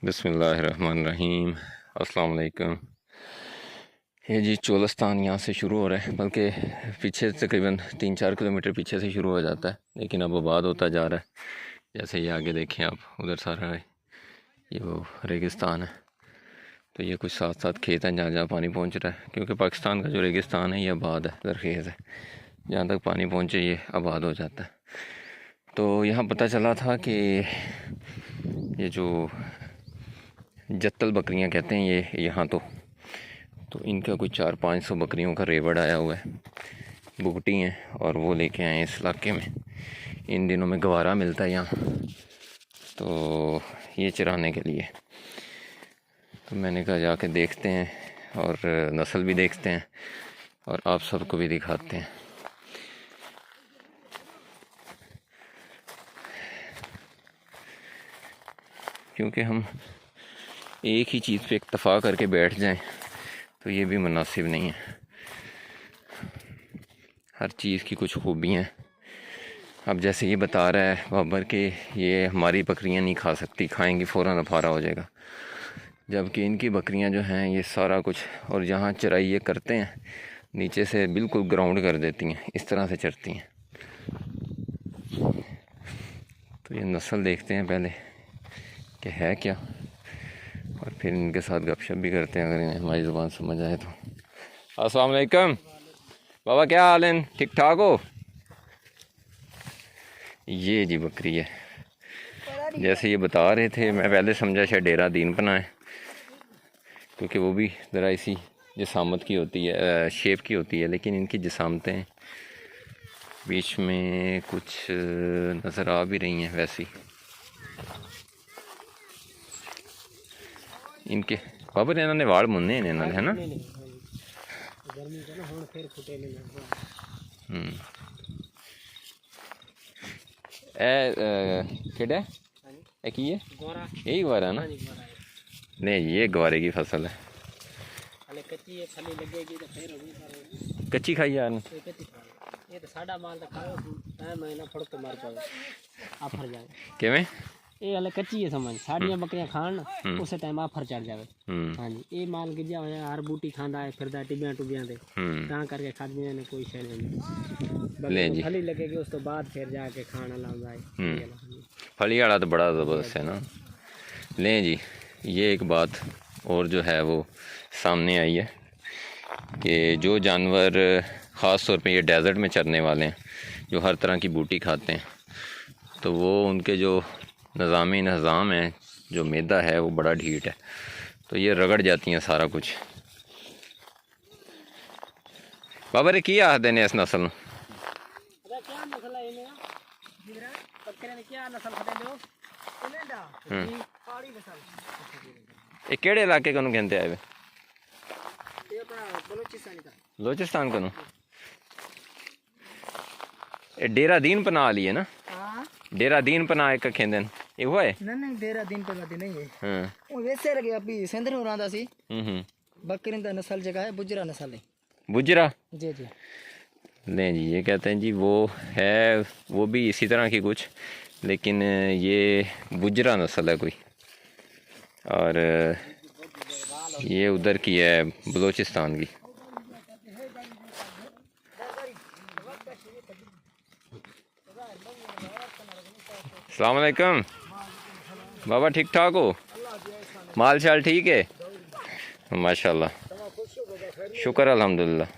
बिस्मिल्लाहिर्रहमानिर्रहीम। अस्सलाम वालेकुम। ये जी चोलस्तान यहाँ से शुरू हो रहा है, बल्कि पीछे तकरीबन 3-4 किलोमीटर पीछे से शुरू हो जाता है, लेकिन अब आबाद होता जा रहा है। जैसे ये आगे देखें आप, उधर सारा है ये वो रेगिस्तान है, तो ये कुछ साथ साथ खेत हैं जहाँ जहाँ पानी पहुँच रहा है, क्योंकि पाकिस्तान का जो रेगिस्तान है ये आबाद है, ज़रख़ेज़ है। जहाँ तक पानी पहुँचे ये आबाद हो जाता है। तो यहाँ पता चला था कि ये जो जत्तल बकरियां कहते हैं ये यहाँ तो इनका कुछ 400-500 बकरियों का रेवड़ आया हुआ है, बुगटी हैं, और वो लेके आए इस इलाके में। इन दिनों में गवारा मिलता है यहाँ, तो ये चराने के लिए। तो मैंने कहा जाके देखते हैं और नस्ल भी देखते हैं और आप सबको भी दिखाते हैं। क्योंकि हम एक ही चीज़ पे इक्तफ़ा करके बैठ जाएं तो ये भी मुनासिब नहीं है। हर चीज़ की कुछ खूबियाँ हैं। अब जैसे ये बता रहा है बाबर कि ये हमारी बकरियां नहीं खा सकती, खाएंगी फ़ौरन अफारा हो जाएगा, जबकि इनकी बकरियां जो हैं ये सारा कुछ, और जहाँ चराई ये करते हैं नीचे से बिल्कुल ग्राउंड कर देती हैं, इस तरह से चरती हैं। तो ये नस्ल देखते हैं पहले कि है क्या, और फिर इनके साथ गपशप भी करते हैं, अगर इन्हें हमारी ज़ुबान समझ आए तो। अस्सलाम वालेकुम बाबा, क्या हाल है? ठीक ठाक हो? ये जी बकरी है, जैसे ये बता रहे थे, मैं पहले समझा शायद डेरा दीन पना है, क्योंकि वो भी ज़रा इसी जिसामत की होती है, शेप की होती है, लेकिन इनकी जिसामतें बीच में कुछ नज़र आ भी रही हैं वैसी। इनके बाबर इन्होंने वाड़ मुन्ने इन्होंने, है ना? केड़ा है की है? यही गवारा है ना? नहीं, ये गवारे की फसल है। कच्ची खाई यार, ये तो साडा माल तो खाओ महीना फड़ तो मार पाओ आफर जाए किवें? ये हले कच्ची है समझ, साड़ियां बकरियां खान उस टाइम आफर चढ़ जावे। हां जी, ये माल गिजा होया हर बूटी खांदा है, फिरदा टिबियां टुबियां दे, ता करके खादियां ने कोई शय नहीं। ले जी फली लगेगी उस तो बाद फिर जाके खाना लांदा है। फली वाला तो बड़ा ज़बरदस्त है ना। ले जी, ये एक बात और जो है वो सामने आई है कि जो जानवर ख़ास तौर पे ये डेज़र्ट में चरने वाले हैं, जो हर तरह की बूटी खाते हैं, तो वो उनके जो निज़ाम है, जो मैदा है वो बड़ा ढीठ है, तो ये रगड़ जाती हैं सारा कुछ। बाबा रे की आखदे ने इस नस्ल? ये केड़े इलाके को कहते हैं? बलोचिस्तान को। डेरा दीन पना लिए ना? डेरा दीन पना एक खेंदे न ये हुआ है? नहीं डेरा दीन पना दी नहीं है। हां वो वैसे लगे अभी सेंधर हो रहा सी। बकरी दा नस्ल जगह है बुजरा नस्ल है। बुजरा? जी जी। नहीं जी, ये कहते हैं जी वो है, वो भी इसी तरह की कुछ, लेकिन ये बुजरा नस्ल है कोई, और ये उधर की है बलोचिस्तान की। अस्सलाम वालेकुम बाबा, ठीक ठाक हो? माल शाल ठीक है? माशाल्लाह, शुक्र अल्हम्दुलिल्लाह।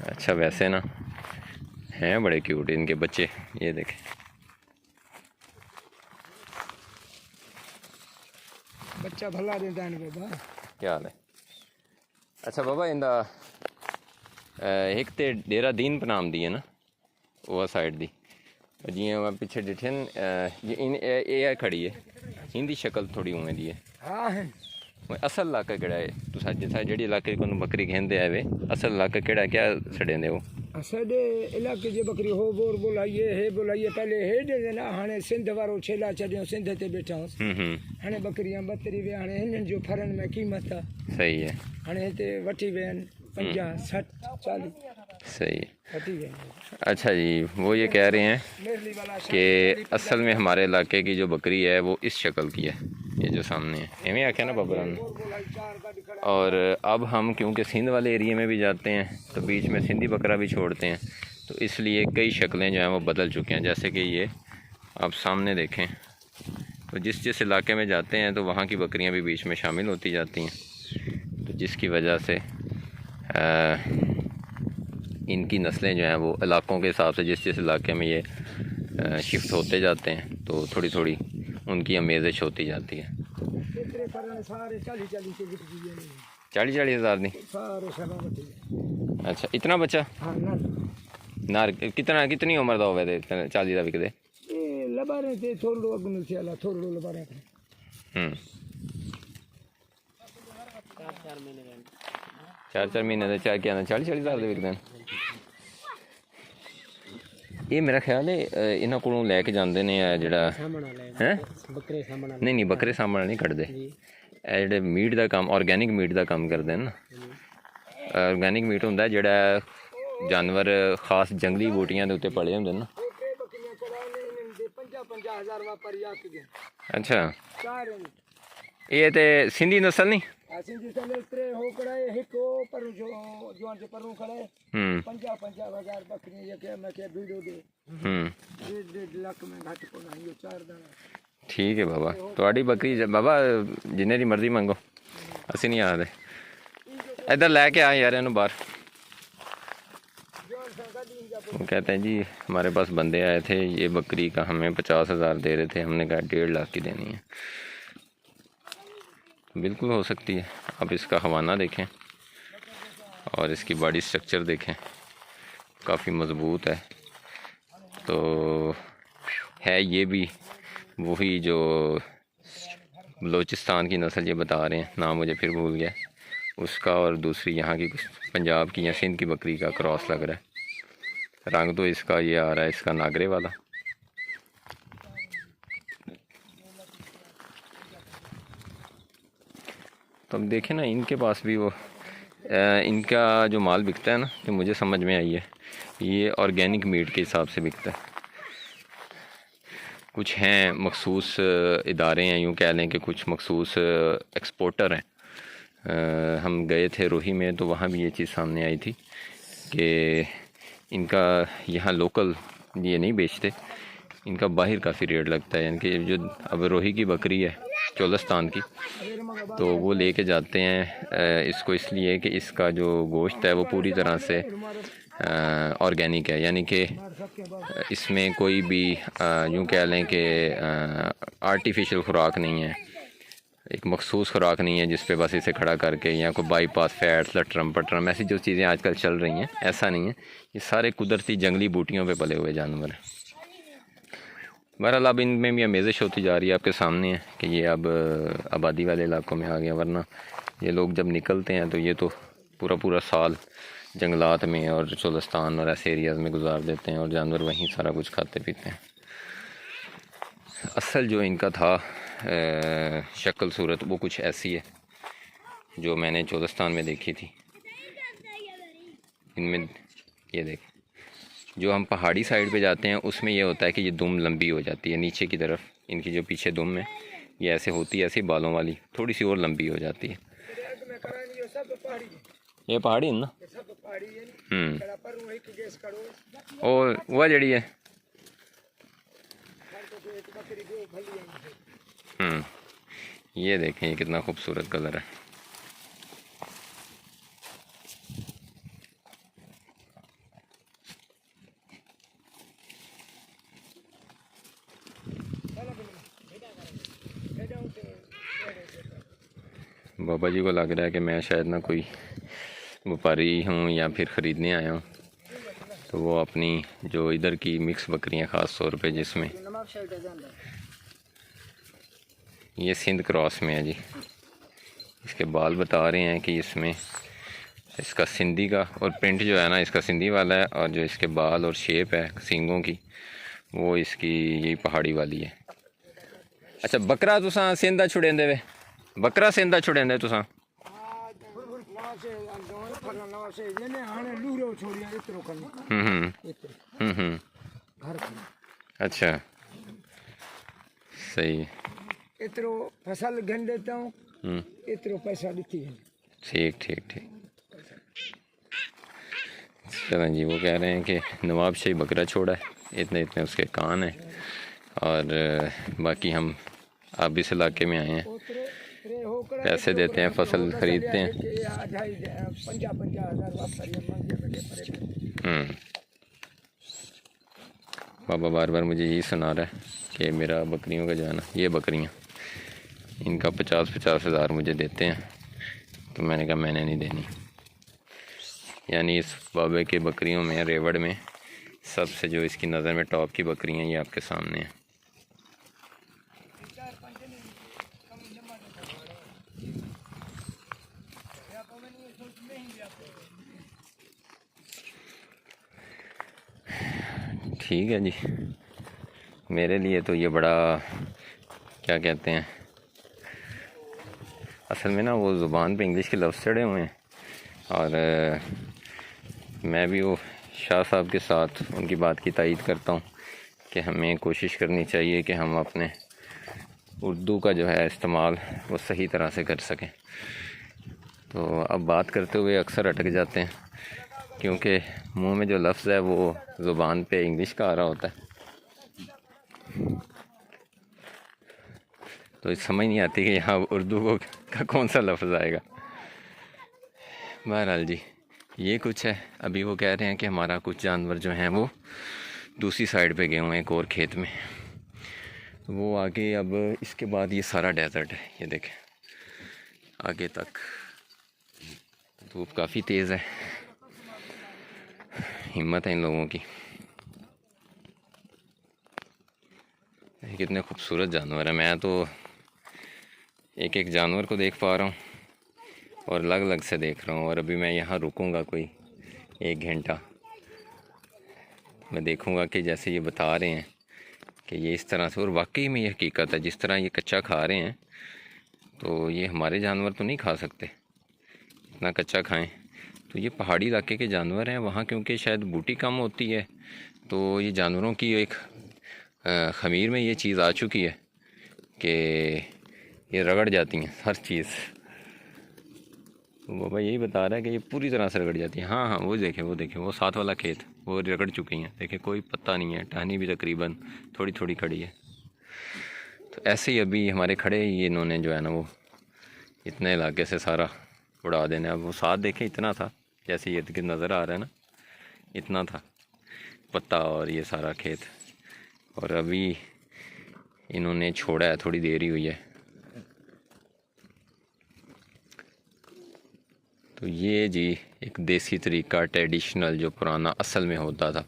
अच्छा, वैसे ना हैं बड़े क्यूट इनके बच्चे, ये देखें। बच्चा भला देता है बाबा। क्या हाल है? अच्छा बाबा, इंदा एक तो डेरा दीन पनाम दी है ना, वह साइड दी, जियां पिछे डिठे ये खड़ी है, इनकी शक्ल थोड़ी उवें दी है। हाँ है। असल इलाका केड़ा है? तुसा जिथा जेड़ी इलाके को बकरी खेंदे आवे, असल इलाका केड़ा, क्या छड़ेंदे हो? असाडे इलाके जे बकरी हो बोर बोलाइए है बोलाइए, पहले हे दे ना, हाने सिंध वारो छेला चढ़ियो, सिंध ते बैठा हूं। हाने बकरियां बतरी वे, हाने हिनन जो फरन में कीमत है। सही है। हाने ते वठी वेन 50, 60, 40। सही है। अच्छा जी, वो ये कह रहे हैं कि असल में हमारे इलाके की जो बकरी है वो इस शक्ल की है, ये जो सामने है, एवं आख्या ना बाबरा ने। और अब हम क्योंकि सिंध वाले एरिए में भी जाते हैं तो बीच में सिंधी बकरा भी छोड़ते हैं, तो इसलिए कई शक्लें जो हैं वो बदल चुके हैं। जैसे कि ये आप सामने देखें, तो जिस जिस इलाके में जाते हैं तो वहाँ की बकरियाँ भी बीच में शामिल होती जाती हैं, तो जिसकी वजह से इनकी नस्लें जो हैं वो इलाकों के हिसाब से जिस जिस इलाके में ये शिफ्ट होते जाते हैं तो थोड़ी थोड़ी उनकी आमेज़श होती जाती है। 40-40 हज़ार दी। अच्छा, इतना बच्चा नार कितनी उम्र का होवे ते 40 का बिकदे? 4-4 महीने दे क्या 40-40 हज़ार दे बिकदे। ये मेरा ख्याल है इन्हों को लैके जाते हैं जोड़ा है नहीं बकरे सामने नहीं कटते, जोड़े मीट का काम ऑर्गैनिक मीट का काम करते हैं ना। ऑर्गैनिक मीट होंगे जोड़ा जानवर खास जंगली बूटियां के उत्ते पले होंगे ना। अच्छा, ये तो सिंधी नस्ल नहीं? ठीक है बाबा, थोड़ी बकरी बाबा जिन्ने दी मर्जी मंगो, असी नहीं आखते। इधर लैके आए यार इन्हू बाहर। वो कहते हैं जी हमारे पास बंदे आए थे, ये बकरी का हमें 50 हज़ार दे रहे थे, हमने कहा 1.5 लाख की देनी है। बिल्कुल हो सकती है। आप इसका हवाना देखें और इसकी बॉडी स्ट्रक्चर देखें, काफ़ी मज़बूत है। तो है ये भी वही जो बलूचिस्तान की नस्ल ये बता रहे हैं, नाम मुझे फिर भूल गया उसका, और दूसरी यहाँ की कुछ पंजाब की या सिंध की बकरी का क्रॉस लग रहा है। रंग तो इसका ये आ रहा है, इसका नागरे वाला। तो अब देखें ना, इनके पास भी वो इनका जो माल बिकता है ना, तो मुझे समझ में आई है ये ऑर्गेनिक मीट के हिसाब से बिकता है। कुछ हैं मखसूस इदारे हैं, यूँ कह लें कि कुछ मखसूस एक्सपोर्टर हैं। हम गए थे रोही में, तो वहाँ भी ये चीज़ सामने आई थी कि इनका यहाँ लोकल ये नहीं बेचते, इनका बाहर काफ़ी रेट लगता है। यानी कि जो अब रोही की बकरी है चोलस्तान की, तो वो लेके जाते हैं इसको इसलिए कि इसका जो गोश्त है वो पूरी तरह से ऑर्गेनिक है, यानी कि इसमें कोई भी यूँ कह लें कि आर्टिफिशियल खुराक नहीं है, एक मखसूस खुराक नहीं है जिस पे बस इसे खड़ा करके या कोई बाईपास फैट्स लटरम पटरम ऐसी जो चीज़ें आजकल चल रही हैं, ऐसा नहीं है। ये सारे कुदरती जंगली बूटियों पे पले हुए जानवर हैं। बहरहाल अब इनमें भी आमेज़श होती जा रही है, आपके सामने है कि ये अब आबादी वाले इलाकों में आ गया, वरना ये लोग जब निकलते हैं तो ये तो पूरा पूरा साल जंगलात में और चोलस्तान और ऐसे एरियाज़ में गुजार देते हैं और जानवर वहीं सारा कुछ खाते पीते हैं। असल जो इनका था शक्ल सूरत वो कुछ ऐसी है जो मैंने चोलस्तान में देखी थी। इनमें ये देख, जो हम पहाड़ी साइड पे जाते हैं उसमें ये होता है कि ये दुम लंबी हो जाती है नीचे की तरफ, इनकी जो पीछे दुम है ये ऐसे होती है, ऐसी बालों वाली थोड़ी सी और लंबी हो जाती है। ये पहाड़ी है ना। और वह जड़ी है ये देखें, ये कितना खूबसूरत कलर है। बाबा जी को लग रहा है कि मैं शायद ना कोई व्यापारी हूँ या फिर ख़रीदने आया हूँ, तो वो अपनी जो इधर की मिक्स बकरियाँ ख़ास तौर पे, जिसमें ये सिंध क्रॉस में है जी, इसके बाल बता रहे हैं कि इसमें इसका सिंधी का और प्रिंट जो है ना इसका सिंधी वाला है, और जो इसके बाल और शेप है सींगों की वो इसकी यही पहाड़ी वाली है। अच्छा, बकरा तुसा सिंध दा छुड़ेंदे वे, बकरा सिंध दा छुड़ेंदे तुसा? हम्म। अच्छा सही है। इतरो फसल घन देता हूँ, इतरो पैसा देती है। ठीक ठीक ठीक। चलें जी, वो कह रहे हैं कि नवाब शाही बकरा छोड़ा है, इतने इतने उसके कान हैं, और बाकी हम आप इस इलाके में आए हैं, पैसे देते हैं, फसल खरीदते हैं। बाबा बार बार मुझे यही सुना रहा है कि मेरा बकरियों का जो है ना, ये बकरियाँ इनका 50-50 हज़ार मुझे देते हैं। तो मैंने कहा मैंने नहीं देनी। यानी इस बाबे के बकरियों में, रेवड़ में, सबसे जो इसकी नज़र में टॉप की बकरियाँ ये आपके सामने हैं। ठीक है जी, मेरे लिए तो ये बड़ा क्या कहते हैं, असल में ना वो ज़ुबान पे इंग्लिश के लफ्ज़ चढ़े हुए हैं, और मैं भी वो शाह साहब के साथ उनकी बात की तायीद करता हूँ कि हमें कोशिश करनी चाहिए कि हम अपने उर्दू का जो है इस्तेमाल वो सही तरह से कर सकें। तो अब बात करते हुए अक्सर अटक जाते हैं, क्योंकि मुंह में जो लफ्ज़ है वो ज़ुबान पे इंग्लिश का आ रहा होता है, तो समझ नहीं आती कि यहाँ उर्दू का कौन सा लफ्ज़ आएगा। बहरहाल जी, ये कुछ है। अभी वो कह रहे हैं कि हमारा कुछ जानवर जो हैं वो दूसरी साइड पे गए हुए हैं, एक और खेत में। वो आगे, अब इसके बाद ये सारा डेजर्ट है, ये देखें आगे तक। धूप काफ़ी तेज़ है, हिम्मत है इन लोगों की। कितने खूबसूरत जानवर है, मैं तो एक एक जानवर को देख पा रहा हूँ और अलग अलग से देख रहा हूँ। और अभी मैं यहाँ रुकूँगा कोई 1 घंटा, मैं देखूँगा कि जैसे ये बता रहे हैं कि ये इस तरह से, और वाकई में ये हकीकत है, जिस तरह ये कच्चा खा रहे हैं तो ये हमारे जानवर तो नहीं खा सकते, इतना कच्चा खाएं। तो ये पहाड़ी इलाके के जानवर हैं, वहाँ क्योंकि शायद बूटी कम होती है, तो ये जानवरों की एक ख़मीर में ये चीज़ आ चुकी है कि ये रगड़ जाती हैं हर चीज़। तो बाबा यही बता रहा है कि ये पूरी तरह से रगड़ जाती है। हाँ हाँ, वो देखें वो साथ वाला खेत, वो रगड़ चुकी हैं। देखें कोई पत्ता नहीं है, टहनी भी तकरीबन थोड़ी थोड़ी खड़ी है। तो ऐसे ही अभी हमारे खड़े ये इन्होंने जो है ना, वो इतने इलाके से सारा उड़ा देना। अब वो साथ देखें, इतना था, जैसे ये नज़र आ रहा है ना, इतना था पत्ता और ये सारा खेत, और अभी इन्होंने छोड़ा है, थोड़ी देर ही हुई है। तो ये जी एक देसी तरीका, ट्रेडिशनल, जो पुराना असल में होता था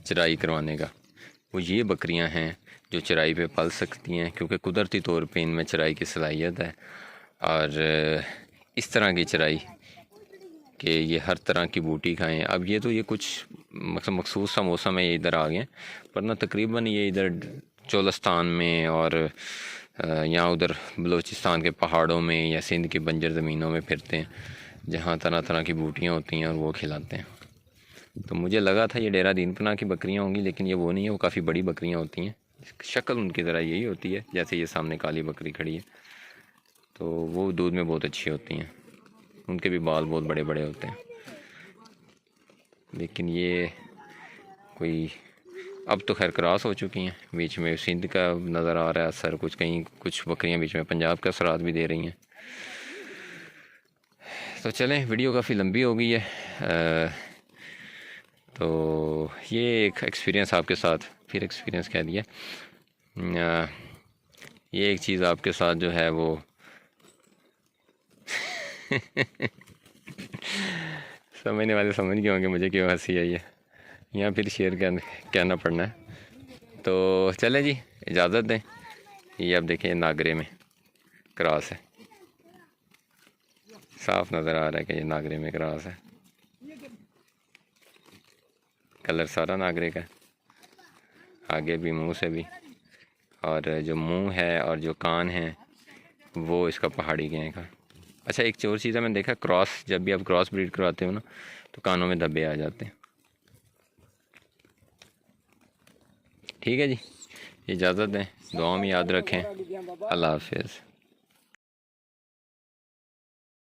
चराई करवाने का, वो ये बकरियां हैं जो चराई पे पल सकती हैं, क्योंकि कुदरती तौर पे इनमें चराई की सलाहियत है। और इस तरह की चराई कि ये हर तरह की बूटी खाएं। अब ये तो ये कुछ मतलब मखसूस सा मौसम है, ये इधर आ गए, वरना तकरीबन ये इधर चोलस्तान में और यहाँ उधर बलूचिस्तान के पहाड़ों में या सिंध की बंजर ज़मीनों में फिरते हैं, जहाँ तरह तरह की बूटियाँ होती हैं और वो खिलाते हैं। तो मुझे लगा था ये डेरा दीनपना की बकरियाँ होंगी, लेकिन ये वो नहीं है, वो काफ़ी बड़ी बकरियाँ होती हैं। शक्ल उनकी ज़रा यही होती है, जैसे ये सामने काली बकरी खड़ी है, तो वो दूध में बहुत अच्छी होती हैं, उनके भी बाल बहुत बड़े बड़े होते हैं। लेकिन ये कोई अब तो खैर क्रॉस हो चुकी हैं, बीच में सिंध का नज़र आ रहा है असर, कुछ कहीं कुछ बकरियां बीच में पंजाब का असरात भी दे रही हैं। तो चलें, वीडियो काफ़ी लंबी हो गई है, तो ये एक एक्सपीरियंस आपके साथ, फिर एक्सपीरियंस कह दिया, ये एक चीज़ आपके साथ जो है वो समझने वाले समझ गए होंगे मुझे क्यों हंसी आई है, या फिर शेर कहना पड़ना है। तो चलें जी, इजाज़त दें। ये आप देखें नागरे में क्रॉस है, साफ नज़र आ रहा है कि ये नागरे में क्रॉस है। कलर सारा नागरे का है, आगे भी मुंह से भी, और जो मुंह है और जो कान है वो इसका पहाड़ी गाय का। अच्छा, एक और चीज़ है, मैंने देखा क्रॉस, जब भी आप क्रॉस ब्रीड करवाते हो ना, तो कानों में धब्बे आ जाते हैं। ठीक है जी, इजाज़त दें, दुआ में याद रखें। अल्लाह हाफिज़।